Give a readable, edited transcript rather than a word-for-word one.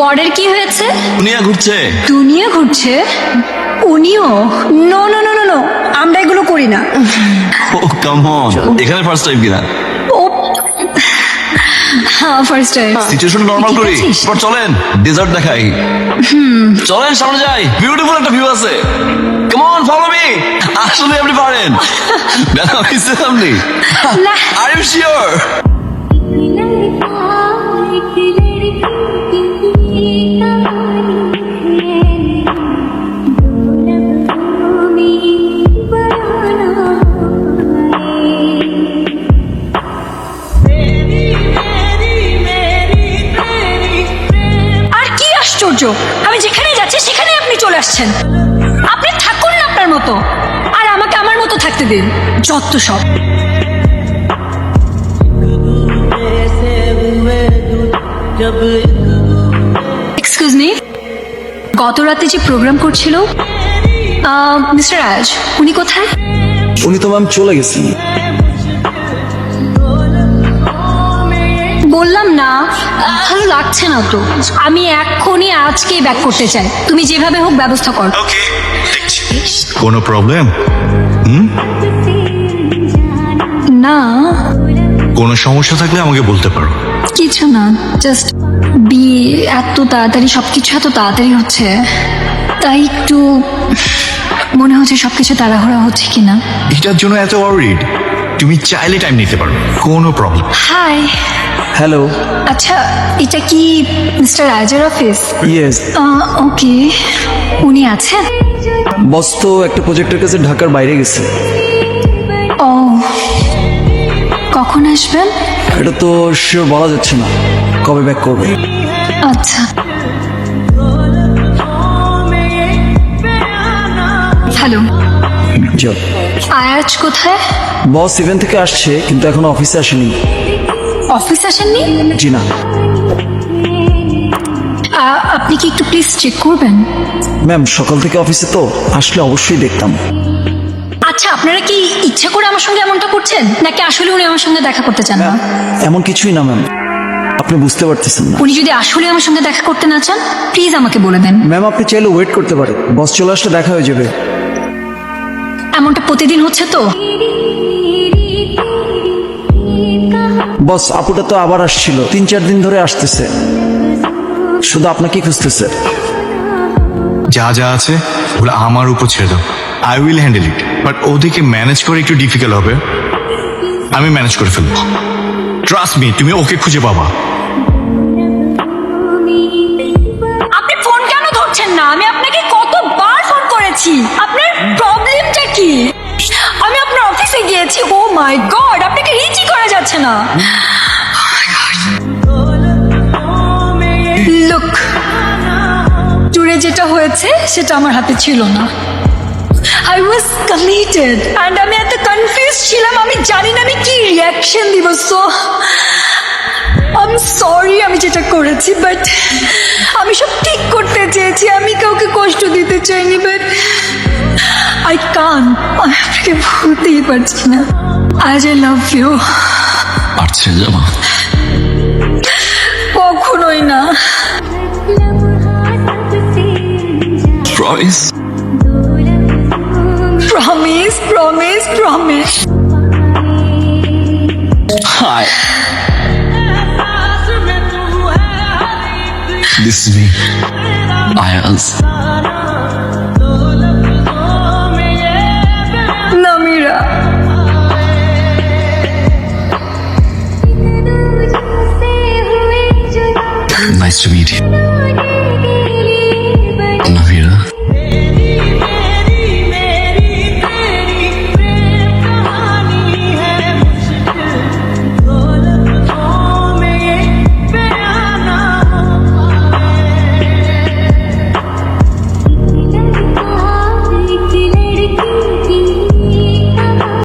বরের কি হয়েছে? দুনিয়া ঘুরছে। দুনিয়া ঘুরছে? উনিও? No no no no no, আমরা এগুলো করি না। ও কাম অন, এখানে ফার্স্ট টাইম কিনা? ও হ্যাঁ, ফার্স্ট টাইম। সিচুয়েশন নরমাল করি, পর চলেন ডেজার্ট দেখাই। চলেন সামনে যাই, বিউটিফুল একটা ভিউ আছে। Come on, follow me. আসলে আপনি পারেন। না মিসে আপনি। না। Are you sure? আমি যেখানে যাচ্ছি সেখানে আপনি চলে আসছেন। আপনি থাকুন না আপনার মতো, আর আমাকে আমার মতো থাকতে দিন। যত সব। এক্সকিউজ মি, গত রাতে যে প্রোগ্রাম করছিল মিস্টার রাজ, উনি কোথায়? উনি তো ম্যাম চলে গেছেন। বললাম না, ভালো লাগছে না তো। আমি এক্ষুনি আজকেই ব্যাক করতে চাই। তুমি যেভাবে হোক ব্যবস্থা করো। ওকে, কোনো প্রবলেম? না, কোনো সমস্যা থাকলে আমাকে বলতে পারো। কিছু না, জাস্ট বিয়ে এত তাড়াতাড়ি, সবকিছু এত তাড়াতাড়ি হচ্ছে, তাই একটু মনে হচ্ছে সবকিছু তাড়াহুড়া হচ্ছে কিনা। এটার জন্য এত ওয়ারিড? তুমি চাইলে টাইম নিতে পারো, কোনো প্রবলেম। হাই। হ্যালো। আচ্ছা, এটা কি মিস্টার রাজের অফিস? ইয়েস। ওকে, উনি আছেন? বস তো একটা প্রজেক্টের কাছে ঢাকার বাইরে গেছে। ও, কখন আসবেন? এটা তো শিওর বলা যাচ্ছে না, কবে ব্যাক করবে। আচ্ছা। হ্যালো, চল। আয়াজ কোথায়? বস ইভেন্ট থেকে আসছে, কিন্তু এখনো অফিসে আসেনি। অফিস আসেননি? জি না। আপনি কি একটু প্লিজ চেক করবেন? ম্যাম সকাল থেকে অফিসে তো, আসলে অবশ্যই দেখতাম। আচ্ছা, আপনারা কি ইচ্ছা করে আমার সঙ্গে এমনটা করছেন, নাকি আসলে উনি আমার সঙ্গে দেখা করতে চান না? এমন কিছুই না ম্যাম, আপনি বুঝতে পারতেছেন না। উনি যদি আসলে আমার সঙ্গে দেখা করতে না চান, প্লিজ আমাকে বলে দেন। ম্যাম আপনি চাইলে ওয়েট করতে পারেন, বস চলে আসলে দেখা হয়ে যাবে। এমনটা প্রতিদিন হচ্ছে তো? বস আপুটা তো আবার আসছিল, 3-4 দিন ধরে আসতেছে, শুধু আপনাকেই খুঁজতেছে। যা যা আছে ওগুলো আমার উপর ছেড়ে দাও, I will handle it. But ওদিকে ম্যানেজ করে একটু ডিফিকাল্ট হবে, আমি ম্যানেজ করে ফেলবো। ট্রাস্ট মি, তুমি ওকে খুঁজে পাবা। আপনি ফোন কেন ধরছেন না? আমি আপনাকে কতবার ফোন করেছি। আপনার প্রবলেমটা কি? আমি আপনার অফিসে গিয়েছি, ও মাই গড, আপনাকে রিচই করা যাচ্ছে না। লুক, ট্যুরে যেটা হয়েছে সেটা আমার হাতে ছিল না। I was committed and আমি এত কনফিউজ ছিলাম, আমি জানি না আমি কি রিয়াকশন দিব। সো I'm sorry আমি যেটা করেছি, বাট আমি সব ঠিক করতে চেয়েছি, আমি কাউকে কষ্ট দিতে চাইনি, বাট I can't। আমি আপনাকে ভুলতেই পারছি না। আজ I love you। পারছে যাবো? কখনোই না। Promise? Promise promise promise. Hi, this is me, Ayaz.